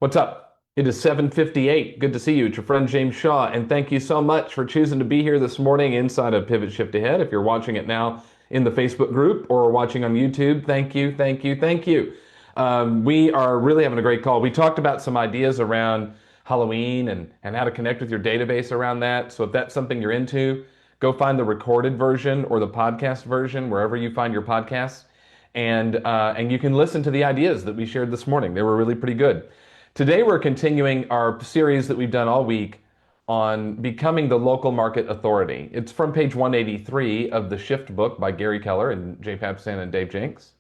What's up? It is 7:58. Good to see you. It's your friend James Shaw, and thank you so much for choosing to be here this morning inside of Pivot Shift Ahead. If you're watching it now in the Facebook group or watching on YouTube, thank you, thank you, thank you. We are really having a great call. We talked about some ideas around Halloween and how to connect with your database around that. So if that's something you're into, go find the recorded version or the podcast version wherever you find your podcasts, and you can listen to the ideas that we shared this morning. They were really pretty good. Today, we're continuing our series that we've done all week on becoming the local market authority. It's from page 183 of the Shift book by Gary Keller and Jay Papasan and Dave Jenks.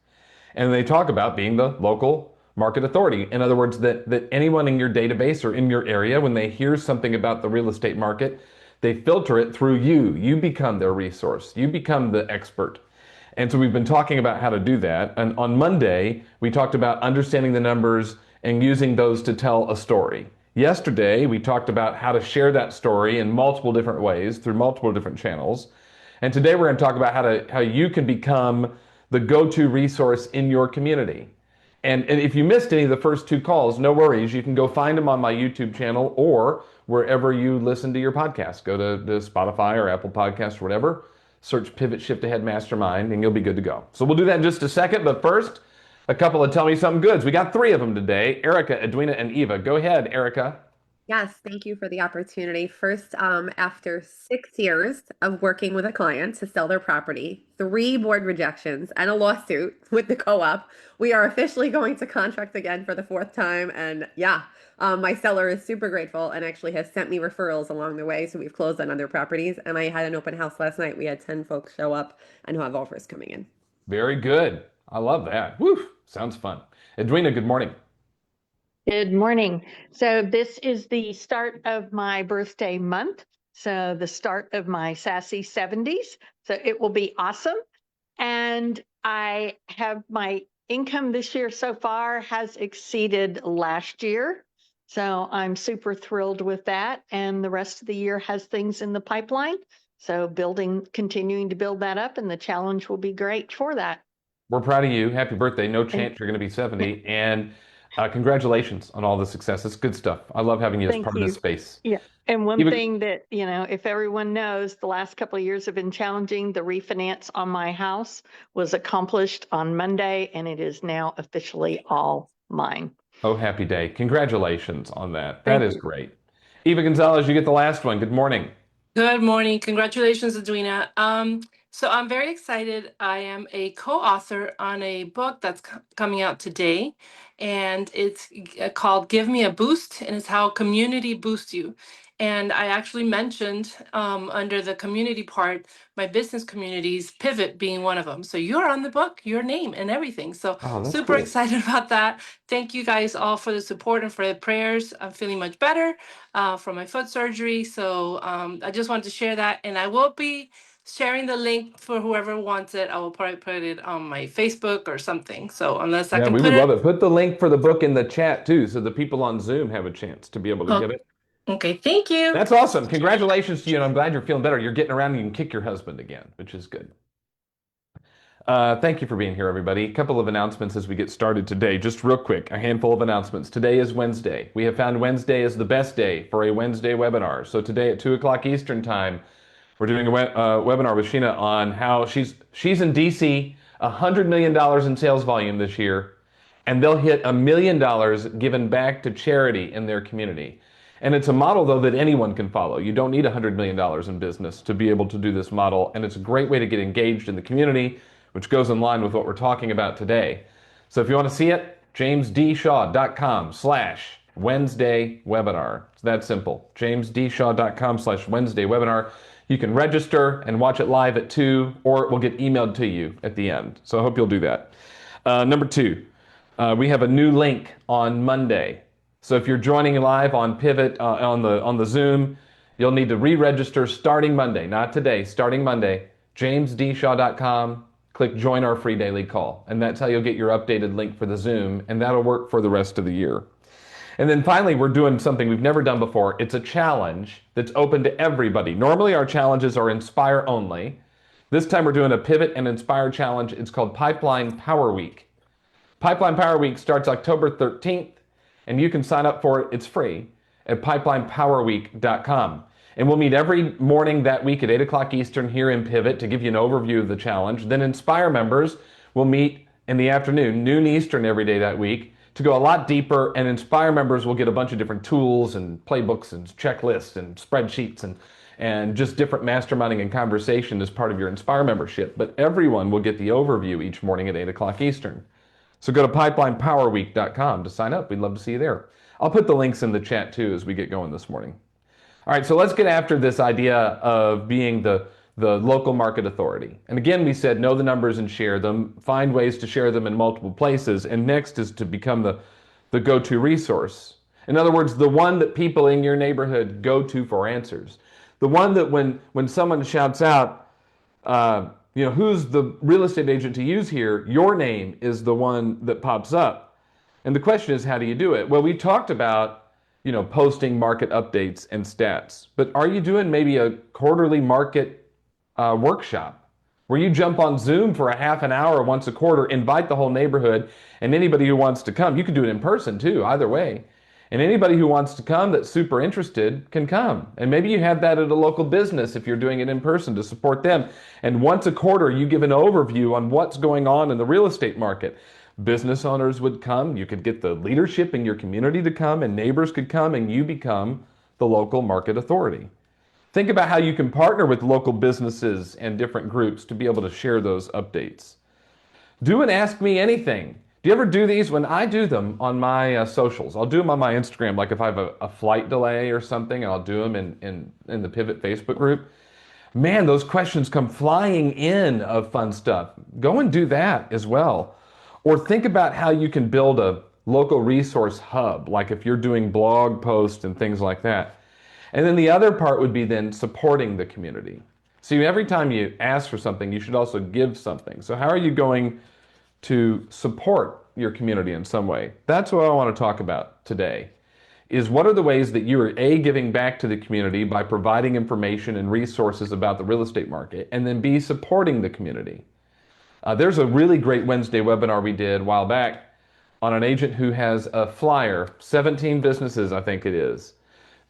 And they talk about being the local market authority. In other words, that anyone in your database or in your area, when they hear something about the real estate market, they filter it through you. You become their resource. You become the expert. And so we've been talking about how to do that. And on Monday, we talked about understanding the numbers and using those to tell a story. Yesterday, we talked about how to share that story in multiple different ways through multiple different channels. And today we're going to talk about how you can become the go-to resource in your community. And if you missed any of the first two calls, no worries. You can go find them on my YouTube channel or wherever you listen to your podcast. Go to Spotify or Apple Podcasts or whatever. Search Pivot Shift Ahead Mastermind and you'll be good to go. So we'll do that in just a second. But first, a couple of Tell Me Something Goods. We got three of them today. Erica, Edwina, and Eva. Go ahead, Erica. Yes, thank you for the opportunity. First, after 6 years of working with a client to sell their property, three board rejections, and a lawsuit with the co-op, we are officially going to contract again for the fourth time. And yeah, my seller is super grateful and actually has sent me referrals along the way. So we've closed on other properties. And I had an open house last night. We had 10 folks show up and who have offers coming in. Very good. I love that. Woo, sounds fun. Edwina, good morning. Good morning. So this is the start of my birthday month. So the start of my sassy 70s. So it will be awesome. And I have my income this year so far has exceeded last year. So I'm super thrilled with that. And the rest of the year has things in the pipeline. So continuing to build that up, and the challenge will be great for that. We're proud of you. Happy birthday. No chance you're going to be 70. And congratulations on all the success. It's good stuff. I love having you as part of this space. Yeah. And one thing that, if everyone knows, the last couple of years have been challenging. The refinance on my house was accomplished on Monday, and it is now officially all mine. Oh, happy day. Congratulations on that. That is great. Eva Gonzalez, you get the last one. Good morning. Good morning. Congratulations, Edwina. So I'm very excited. I am a co-author on a book that's coming out today, and it's called Give Me a Boost, and it's how community boosts you. And I actually mentioned under the community part, my business communities, Pivot being one of them. So you're on the book, your name and everything. So super cool. excited about that. Thank you guys all for the support and for the prayers. I'm feeling much better from my foot surgery. So I just wanted to share that. And I will be sharing the link for whoever wants it. I will probably put it on my Facebook or something. So unless I can we would love it. Put the link for the book in the chat too, so the people on Zoom have a chance to be able to get it. Okay, thank you. That's awesome. Congratulations to you, and I'm glad you're feeling better. You're getting around and you can kick your husband again, which is good. Thank you for being here, everybody. A couple of announcements as we get started today. Just real quick, a handful of announcements. Today is Wednesday. We have found Wednesday is the best day for a Wednesday webinar. So today at 2 o'clock Eastern time, we're doing a webinar with Sheena on how she's in DC, $100 million in sales volume this year, and they'll hit $1 million given back to charity in their community. And it's a model, though, that anyone can follow. You don't need $100 million in business to be able to do this model, and it's a great way to get engaged in the community, which goes in line with what we're talking about today. So if you want to see it, jamesdshaw.com/Wednesday webinar. It's that simple. jamesdshaw.com/Wednesday webinar. You can register and watch it live at 2, or it will get emailed to you at the end. So I hope you'll do that. Number 2, we have a new link on Monday. So if you're joining live on Pivot on the Zoom, you'll need to re-register starting Monday, not today, starting Monday. jamesdshaw.com. Click Join Our Free Daily Call, and that's how you'll get your updated link for the Zoom, and that'll work for the rest of the year. And then finally, we're doing something we've never done before. It's a challenge that's open to everybody. Normally, our challenges are Inspire only. This time, we're doing a Pivot and Inspire challenge. It's called Pipeline Power Week. Pipeline Power Week starts October 13th. And you can sign up for it. It's free at pipelinepowerweek.com. And we'll meet every morning that week at 8 o'clock Eastern here in Pivot to give you an overview of the challenge. Then Inspire members will meet in the afternoon, noon Eastern every day that week, to go a lot deeper. And Inspire members will get a bunch of different tools and playbooks and checklists and spreadsheets and just different masterminding and conversation as part of your Inspire membership. But everyone will get the overview each morning at 8 o'clock Eastern. So go to pipelinepowerweek.com to sign up. We'd love to see you there. I'll put the links in the chat too as we get going this morning. All right, so let's get after this idea of being the local market authority. And again, we said know the numbers and share them, find ways to share them in multiple places. And next is to become the go-to resource. In other words, the one that people in your neighborhood go to for answers. The one that when someone shouts out, who's the real estate agent to use here, your name is the one that pops up. And the question is, how do you do it? Well, we talked about posting market updates and stats. But are you doing maybe a quarterly market workshop where you jump on Zoom for a half an hour once a quarter, invite the whole neighborhood, and anybody who wants to come? You can do it in person too, either way. And anybody who wants to come that's super interested can come. And maybe you have that at a local business if you're doing it in person to support them. And once a quarter, you give an overview on what's going on in the real estate market. Business owners would come. You could get the leadership in your community to come, and neighbors could come, and you become the local market authority. Think about how you can partner with local businesses and different groups to be able to share those updates. Do an Ask Me Anything. Do you ever do these? When I do them on my socials, I'll do them on my Instagram, like if I have a flight delay or something, I'll do them in the Pivot Facebook group. Man, those questions come flying in of fun stuff. Go and do that as well. Or think about how you can build a local resource hub, like if you're doing blog posts and things like that. And then the other part would be then supporting the community. So every time you ask for something, you should also give something. So how are you going to support your community in some way? That's what I want to talk about today, is what are the ways that you are A, giving back to the community by providing information and resources about the real estate market, and then B, supporting the community. There's a really great Wednesday webinar we did a while back on an agent who has a flyer, 17 businesses, I think it is,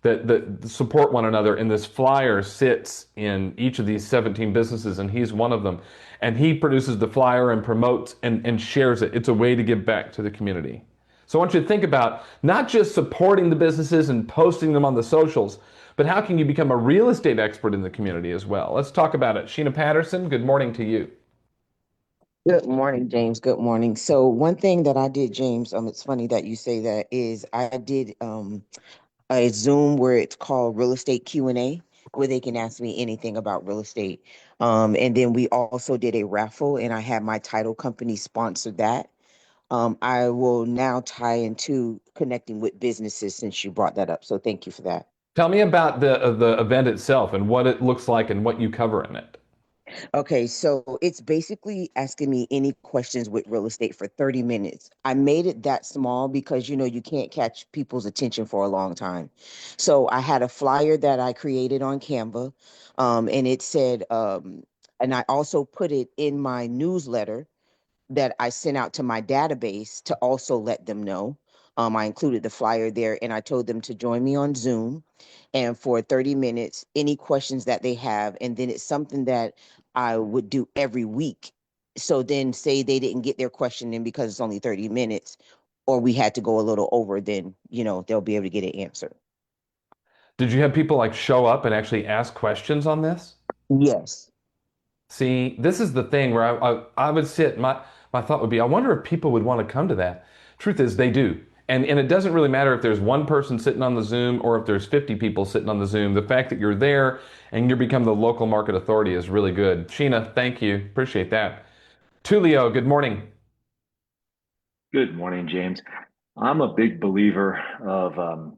that support one another. And this flyer sits in each of these 17 businesses, and he's one of them. And he produces the flyer and promotes and shares it. It's a way to give back to the community. So I want you to think about not just supporting the businesses and posting them on the socials, but how can you become a real estate expert in the community as well? Let's talk about it. Sheena Patterson, good morning to you. Good morning, James. Good morning. So one thing that I did, James, it's funny that you say that, is I did a Zoom where it's called Real Estate Q&A, where they can ask me anything about real estate. And then we also did a raffle, and I had my title company sponsor that. I will now tie into connecting with businesses since you brought that up. So thank you for that. Tell me about the event itself and what it looks like and what you cover in it. Okay, so it's basically asking me any questions with real estate for 30 minutes. I made it that small because, you can't catch people's attention for a long time. So I had a flyer that I created on Canva, and it said, and I also put it in my newsletter that I sent out to my database to also let them know. I included the flyer there, and I told them to join me on Zoom, and for 30 minutes, any questions that they have. And then it's something that I would do every week. So then say they didn't get their question in because it's only 30 minutes, or we had to go a little over, then, they'll be able to get it answered. Did you have people like show up and actually ask questions on this? Yes. See, this is the thing where I would sit, my thought would be, I wonder if people would want to come to that. Truth is, they do. And it doesn't really matter if there's one person sitting on the Zoom or if there's 50 people sitting on the Zoom. The fact that you're there and you become the local market authority is really good. Sheena, thank you. Appreciate that. Tulio, good morning. Good morning, James. I'm a big believer of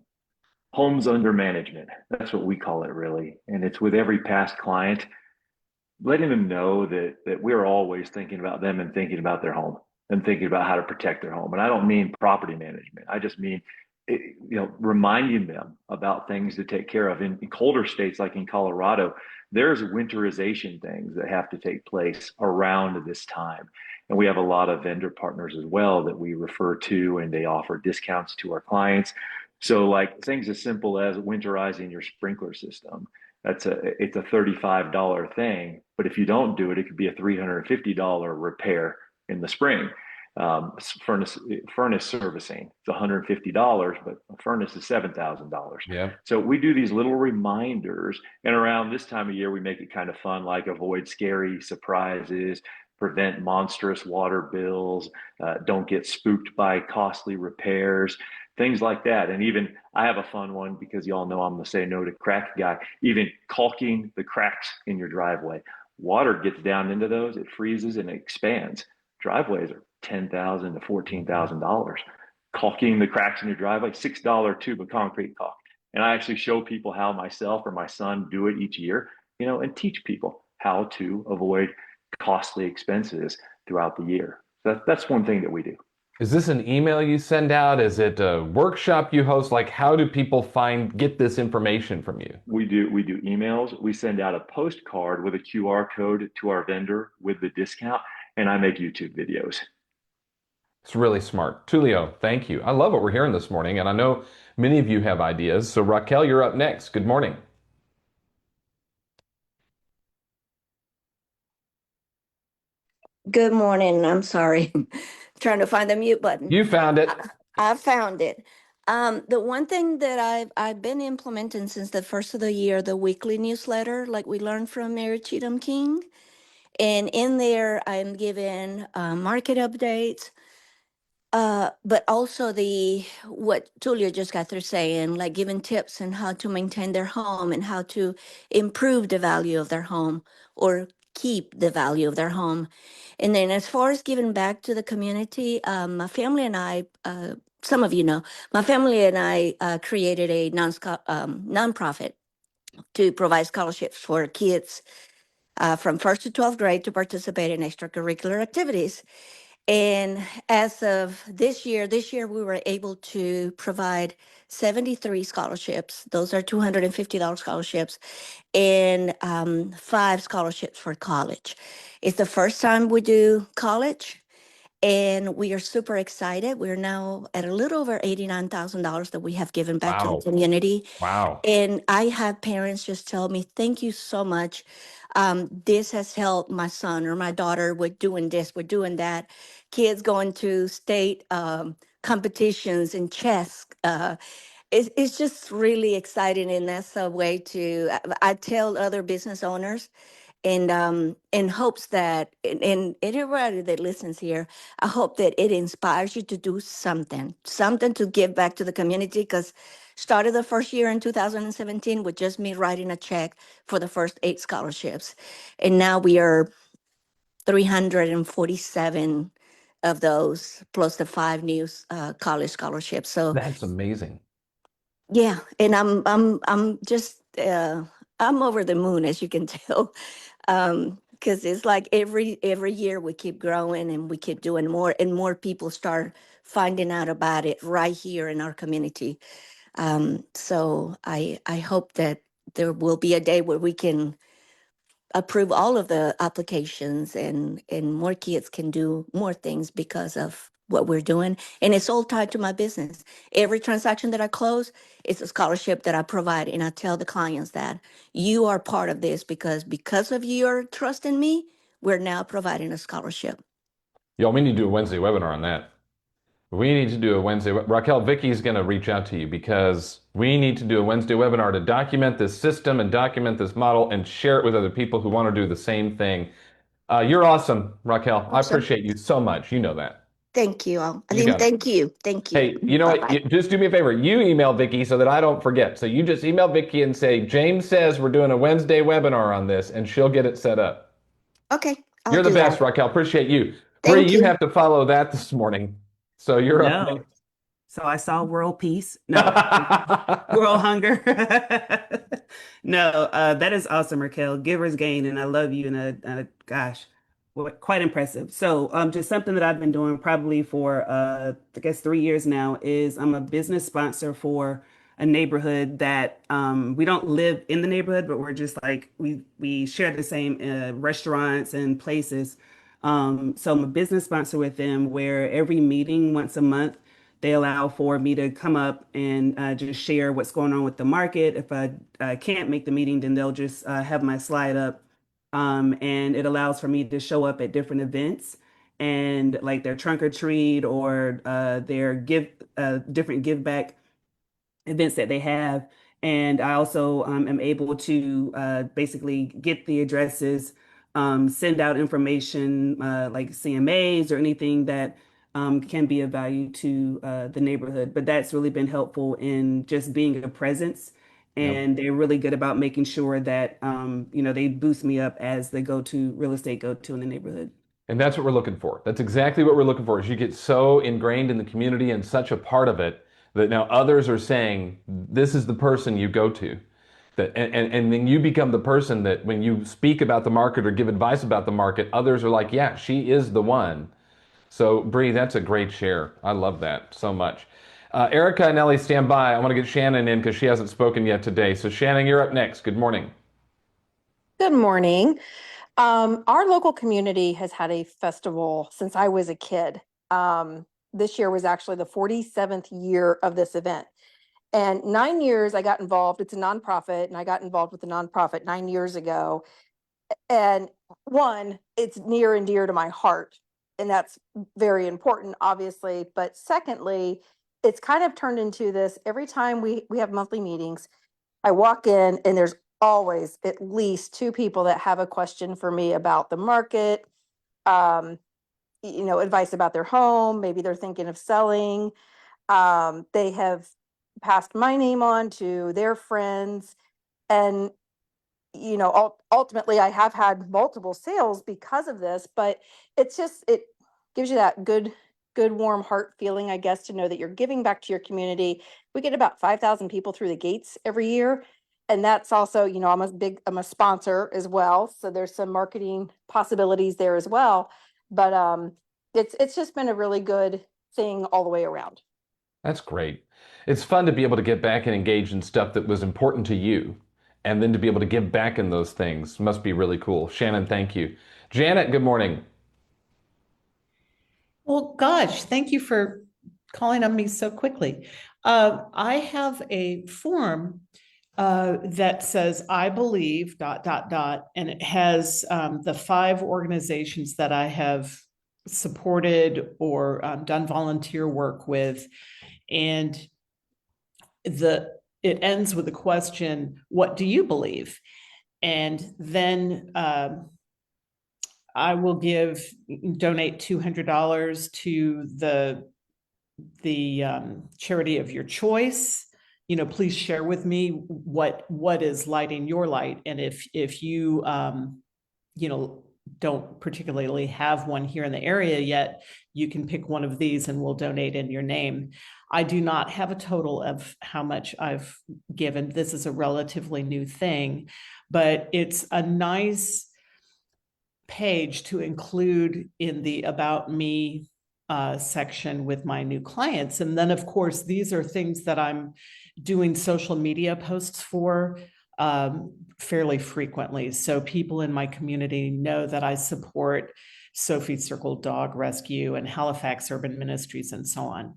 homes under management. That's what we call it, really. And it's with every past client, letting them know that we're always thinking about them and thinking about their home and thinking about how to protect their home. And I don't mean property management. I just mean, reminding them about things to take care of. In colder states like in Colorado, there's winterization things that have to take place around this time. And we have a lot of vendor partners as well that we refer to, and they offer discounts to our clients. So like things as simple as winterizing your sprinkler system. It's a $35 thing, but if you don't do it, it could be a $350 repair in the spring. Furnace servicing, it's $150, but a furnace is $7,000. Yeah. So we do these little reminders, and around this time of year, we make it kind of fun, like avoid scary surprises, prevent monstrous water bills, don't get spooked by costly repairs, things like that. And even I have a fun one because y'all know I'm the say no to crack guy. Even caulking the cracks in your driveway. Water gets down into those, it freezes and it expands. Driveways are $10,000 to $14,000. Caulking the cracks in your driveway, $6 tube of concrete caulk. And I actually show people how myself or my son do it each year, and teach people how to avoid costly expenses throughout the year. That's one thing that we do. Is this an email you send out? Is it a workshop you host? Like, how do people get this information from you? We do emails. We send out a postcard with a QR code to our vendor with the discount, and I make YouTube videos. It's really smart. Tulio, thank you. I love what we're hearing this morning, and I know many of you have ideas. So Raquel, you're up next. Good morning. Good morning. I'm sorry. Trying to find the mute button. You found it. I found it. The one thing that I've been implementing since the first of the year, the weekly newsletter, like we learned from Mary Cheatham King. And in there, I'm giving market updates, but also what Tulio just got through saying, like giving tips on how to maintain their home and how to improve the value of their home or keep the value of their home. And then as far as giving back to the community, my family and I, some of you know, my family and I created a nonprofit to provide scholarships for kids from first to 12th grade to participate in extracurricular activities. And as of this year we were able to provide 73 scholarships. Those are $250 scholarships and 5 scholarships for college. It's the first time we do college, and we are super excited. We're now at a little over $89,000 that we have given back to the Wow. community. Wow. And I have parents just tell me, thank you so much. This has helped my son or my daughter with doing this, with doing that. Kids going to state competitions in chess. It's just really exciting. And that's a way I tell other business owners and in hopes that and everybody that listens here, I hope that it inspires you to do something to give back to the community, because started the first year in 2017 with just me writing a check for the first 8 scholarships, and now we are 347 of those plus the 5 new college scholarships. So That's amazing. yeah, and I'm just I'm over the moon, as you can tell, because it's like every year we keep growing and we keep doing more, and more people start finding out about it right here in our community. So I hope that there will be a day where we can approve all of the applications and more kids can do more things because of what we're doing. And it's all tied to my business. Every transaction that I close is a scholarship that I provide. And I tell the clients that you are part of this because of your trust in me, we're now providing a scholarship. Y'all, we need to do a Wednesday webinar on that. We need to do a Wednesday. Raquel, Vicky's going to reach out to you because we need to do a Wednesday webinar to document this system and document this model and share it with other people who want to do the same thing. You're awesome, Raquel. I Awesome. appreciate you so much. You know that. Thank you all. I You mean, got it. thank you. Thank you. Hey, you know what? Bye-bye. Just do me a favor. You email Vicky so that I don't forget. So you just email Vicky and say, James says we're doing a Wednesday webinar on this, and she'll get it set up. Okay, I'll You're the do best, that. Raquel. Appreciate you. Bree, Thank you you. have to follow that this morning. So you're up No. next. So I saw world peace. No, world hunger. No, that is awesome, Raquel. Giver's gain, and I love you. And gosh, quite impressive. So, just something that I've been doing probably for I guess 3 years now is I'm a business sponsor for a neighborhood that we don't live in the neighborhood, but we're just like we share the same restaurants and places. So I'm a business sponsor with them where every meeting once a month, they allow for me to come up and just share what's going on with the market. If I can't make the meeting, then they'll just have my slide up. And it allows for me to show up at different events and like their trunk or treat or their different give back events that they have. And I also am able to basically get the addresses, send out information like CMAs or anything that can be of value to the neighborhood. But that's really been helpful in just being a presence. Yep. And they're really good about making sure that they boost me up as the go-to real estate go-to in the neighborhood. And that's what we're looking for. That's exactly what we're looking for. Is you get so ingrained in the community and such a part of it that now others are saying, this is the person you go to. And then you become the person that when you speak about the market or give advice about the market, others are like, yeah, she is the one. So Bree, that's a great share. I love that so much. Erica and Ellie, stand by. I want to get Shannon in because she hasn't spoken yet today. So Shannon, you're up next. Good morning. Good morning. Our local community has had a festival since I was a kid. This year was actually the 47th year of this event. And 9 years I got involved. It's a nonprofit, and I got involved with the nonprofit 9 years ago. And one, it's near and dear to my heart, and that's very important, obviously. But secondly, it's kind of turned into this every time we have monthly meetings. I walk in and there's always at least two people that have a question for me about the market, um, advice about their home. Maybe they're thinking of selling. They have passed my name on to their friends. And, ultimately I have had multiple sales because of this, but it gives you that good, warm heart feeling, I guess, to know that you're giving back to your community. We get about 5,000 people through the gates every year. And that's also, I'm a sponsor as well. So there's some marketing possibilities there as well. But it's just been a really good thing all the way around. That's great. It's fun to be able to get back and engage in stuff that was important to you, and then to be able to give back in those things must be really cool. Shannon, thank you. Janet, good morning. Well, gosh, thank you for calling on me so quickly. I have a form that says, I believe, ... and it has the 5 organizations that I have supported or done volunteer work with. And it ends with the question, what do you believe? And then I will donate $200 to the charity of your choice. Please share with me what is lighting your light. And if you, don't particularly have one here in the area yet, you can pick one of these and we'll donate in your name. I do not have a total of how much I've given. This is a relatively new thing, but it's a nice page to include in the About Me section with my new clients. And then, of course, these are things that I'm doing social media posts for fairly frequently. So people in my community know that I support Sophie's Circle Dog Rescue and Halifax Urban Ministries and so on.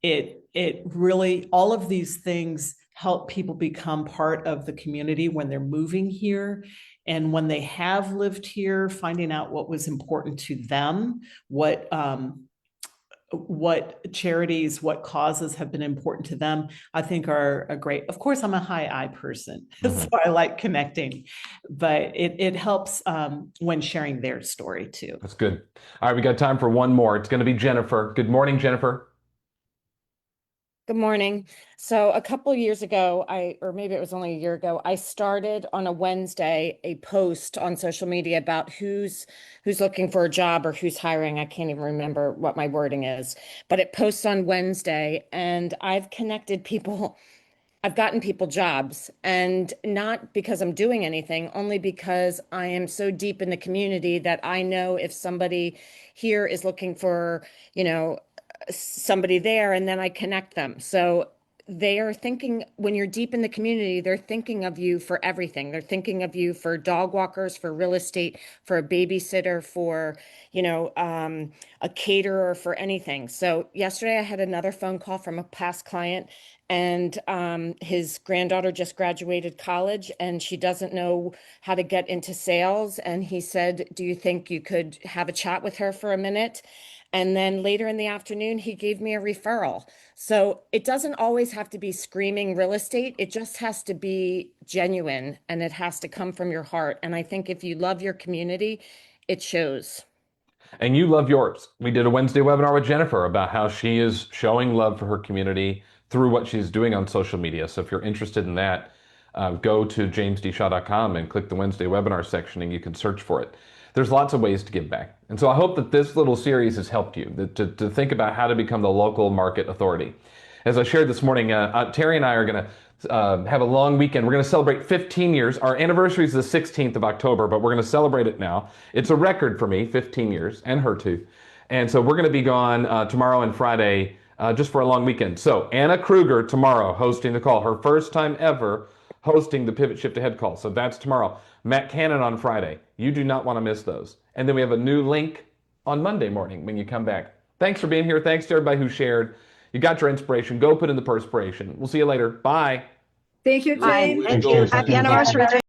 It really, all of these things help people become part of the community when they're moving here. And when they have lived here, finding out what was important to them, what charities, what causes have been important to them, I think are a great. Of course, I'm a high I person, so I like connecting, but it helps when sharing their story too. That's good. All right, we got time for one more. It's going to be Jennifer. Good morning, Jennifer. Good morning. So a couple years ago, or maybe it was only a year ago, I started on a Wednesday a post on social media about who's looking for a job or who's hiring. I can't even remember what my wording is, but it posts on Wednesday, and I've connected people. I've gotten people jobs, and not because I'm doing anything, only because I am so deep in the community that I know if somebody here is looking for, somebody there, and then I connect them. So they are thinking, when you're deep in the community, they're thinking of you for everything. They're thinking of you for dog walkers, for real estate, for a babysitter, for, a caterer, for anything. So yesterday I had another phone call from a past client, and his granddaughter just graduated college and she doesn't know how to get into sales. And he said, do you think you could have a chat with her for a minute? And then later in the afternoon, he gave me a referral. So it doesn't always have to be screaming real estate. It just has to be genuine and it has to come from your heart. And I think if you love your community, it shows. And you love yours. We did a Wednesday webinar with Jennifer about how she is showing love for her community through what she's doing on social media. So if you're interested in that, go to jamesdshaw.com and click the Wednesday webinar section and you can search for it. There's lots of ways to give back. And so I hope that this little series has helped you to think about how to become the local market authority. As I shared this morning, Terry and I are going to have a long weekend. We're going to celebrate 15 years. Our anniversary is the 16th of October, but we're going to celebrate it now. It's a record for me, 15 years, and her too. And so we're going to be gone tomorrow and Friday just for a long weekend. So Anna Kruger tomorrow hosting the call, her first time ever hosting the Pivot Shift Ahead call. So that's tomorrow. Matt Cannon on Friday. You do not want to miss those. And then we have a new link on Monday morning when you come back. Thanks for being here. Thanks to everybody who shared. You got your inspiration. Go put in the perspiration. We'll see you later. Bye. Thank you, Bye. James. Thank you. Happy anniversary.